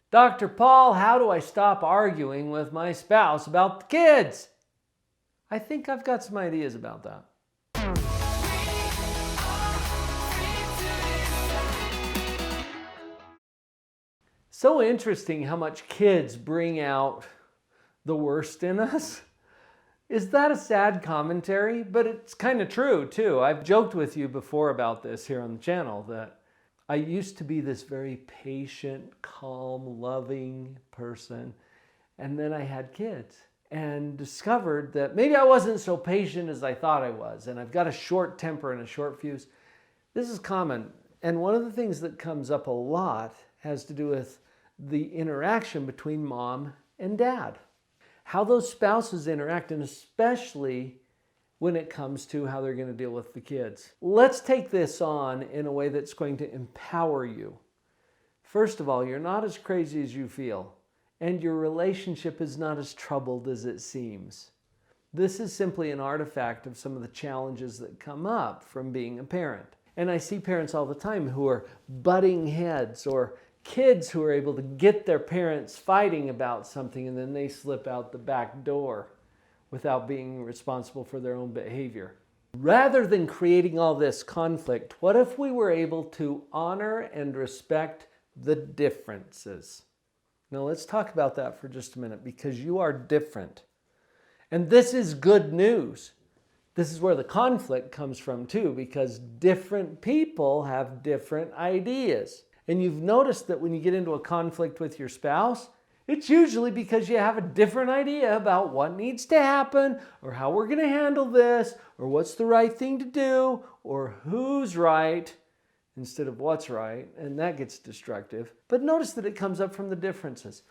Dr. Paul, how do I stop arguing with my spouse about the kids? I think I've got some ideas about that. So interesting how much kids bring out the worst in us. Is that a sad commentary? But it's kind of true too. I've joked with you before about this here on the channel that I used to be this very patient, calm, loving person. And then I had kids and discovered that maybe I wasn't so patient as I thought I was. And I've got a short temper and a short fuse. This is common. And one of the things that comes up a lot has to do with the interaction between mom and dad. How those spouses interact, and especially when it comes to how they're going to deal with the kids. Let's take this on in a way that's going to empower you. First of all, you're not as crazy as you feel, and your relationship is not as troubled as it seems. This is simply an artifact of some of the challenges that come up from being a parent. And I see parents all the time who are butting heads, or kids who are able to get their parents fighting about something and then they slip out the back door without being responsible for their own behavior. Rather than creating all this conflict, what if we were able to honor and respect the differences? Now let's talk about that for just a minute, because you are different. And this is good news. This is where the conflict comes from too, because different people have different ideas. And you've noticed that when you get into a conflict with your spouse, it's usually because you have a different idea about what needs to happen, or how we're going to handle this, or what's the right thing to do, or who's right instead of what's right, and that gets destructive. But notice that it comes up from the differences.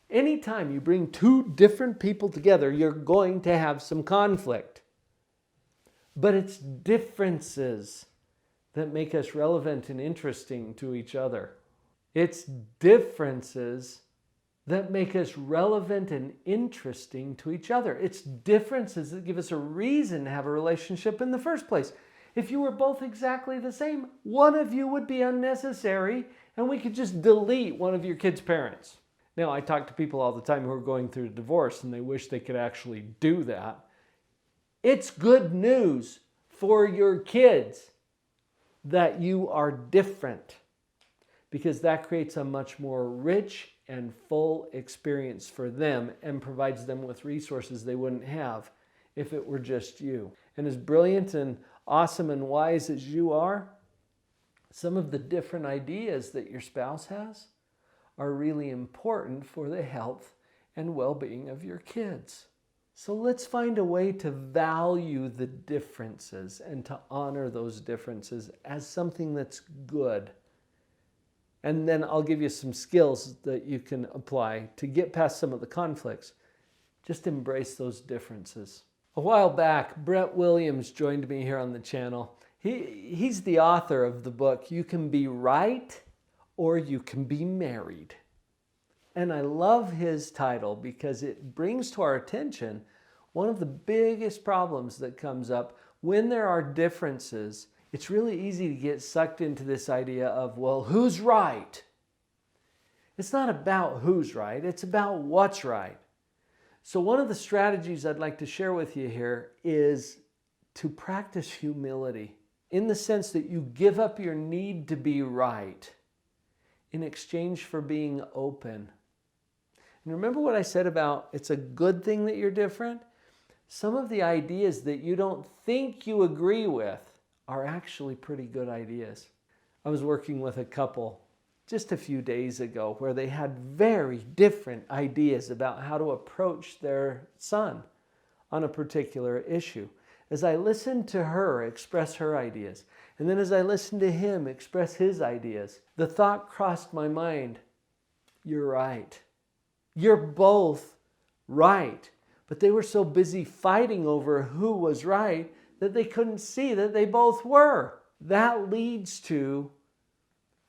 Anytime you bring two different people together, you're going to have some conflict. But it's differences that make us relevant and interesting to each other. It's differences that make us relevant and interesting to each other. It's differences that give us a reason to have a relationship in the first place. If you were both exactly the same, one of you would be unnecessary, and we could just delete one of your kids' parents. Now, I talk to people all the time who are going through a divorce and they wish they could actually do that. It's good news for your kids that you are different, because that creates a much more rich and full experience for them and provides them with resources they wouldn't have if it were just you. And as brilliant and awesome and wise as you are, some of the different ideas that your spouse has are really important for the health and well-being of your kids. So let's find a way to value the differences and to honor those differences as something that's good. And then I'll give you some skills that you can apply to get past some of the conflicts. Just embrace those differences. A while back, Brett Williams joined me here on the channel. He's the author of the book, You Can Be Right or You Can Be Married. And I love his title because it brings to our attention one of the biggest problems that comes up when there are differences. It's really easy to get sucked into this idea of, well, who's right? It's not about who's right, it's about what's right. So one of the strategies I'd like to share with you here is to practice humility, in the sense that you give up your need to be right in exchange for being open. And remember what I said about it's a good thing that you're different? Some of the ideas that you don't think you agree with are actually pretty good ideas. I was working with a couple just a few days ago where they had very different ideas about how to approach their son on a particular issue. As I listened to her express her ideas, and then as I listened to him express his ideas, the thought crossed my mind, you're right. You're both right. But they were so busy fighting over who was right that they couldn't see that they both were. That leads to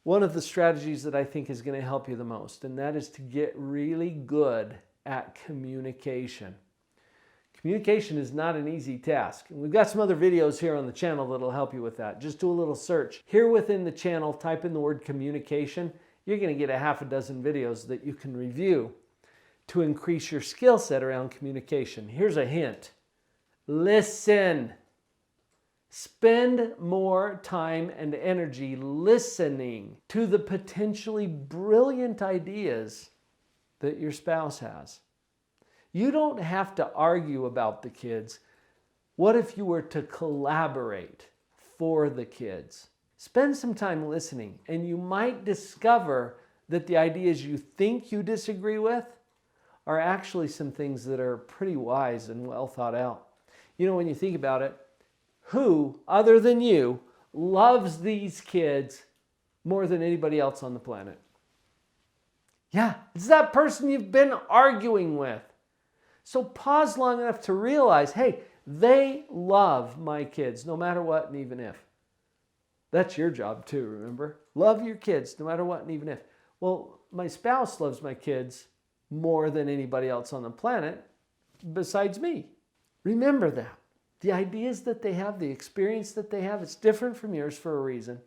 one of the strategies that I think is going to help you the most, and that is to get really good at communication. Communication is not an easy task. And we've got some other videos here on the channel that'll help you with that. Just do a little search. Here within the channel, type in the word communication, you're going to get a half a dozen videos that you can review to increase your skill set around communication. Here's a hint. Listen. Spend more time and energy listening to the potentially brilliant ideas that your spouse has. You don't have to argue about the kids. What if you were to collaborate for the kids? Spend some time listening, and you might discover that the ideas you think you disagree with are actually some things that are pretty wise and well thought out. You know, when you think about it, who, other than you, loves these kids more than anybody else on the planet? Yeah, it's that person you've been arguing with. So pause long enough to realize, hey, they love my kids no matter what and even if. That's your job too, remember? Love your kids no matter what and even if. Well, my spouse loves my kids more than anybody else on the planet besides me. Remember that. The ideas that they have, the experience that they have, it's different from yours for a reason.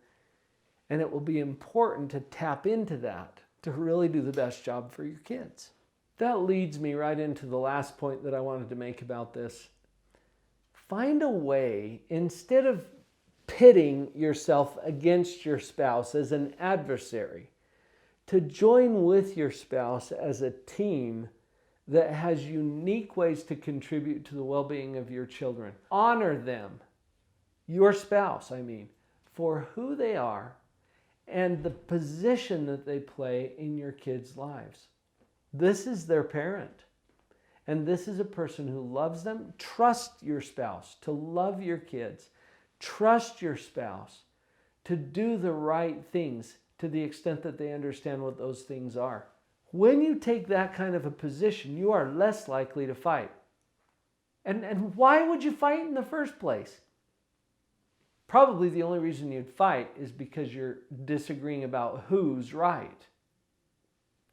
And it will be important to tap into that to really do the best job for your kids. That leads me right into the last point that I wanted to make about this. Find a way, instead of pitting yourself against your spouse as an adversary, to join with your spouse as a team that has unique ways to contribute to the well-being of your children. Honor them, your spouse, for who they are and the position that they play in your kids' lives. This is their parent, and this is a person who loves them. Trust your spouse to love your kids. Trust your spouse to do the right things to the extent that they understand what those things are. When you take that kind of a position, you are less likely to fight. And why would you fight in the first place? Probably the only reason you'd fight is because you're disagreeing about who's right.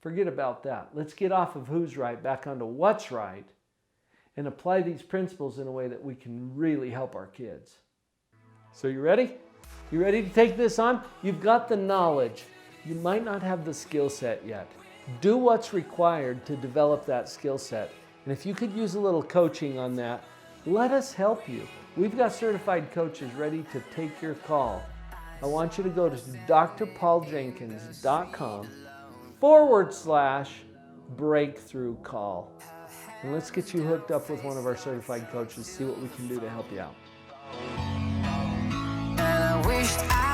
Forget about that. Let's get off of who's right, back onto what's right, and apply these principles in a way that we can really help our kids. So you ready? You ready to take this on? You've got the knowledge. You might not have the skill set yet. Do what's required to develop that skill set. And if you could use a little coaching on that, let us help you. We've got certified coaches ready to take your call. I want you to go to drpauljenkins.com/breakthrough call. And let's get you hooked up with one of our certified coaches, see what we can do to help you out. And I wished I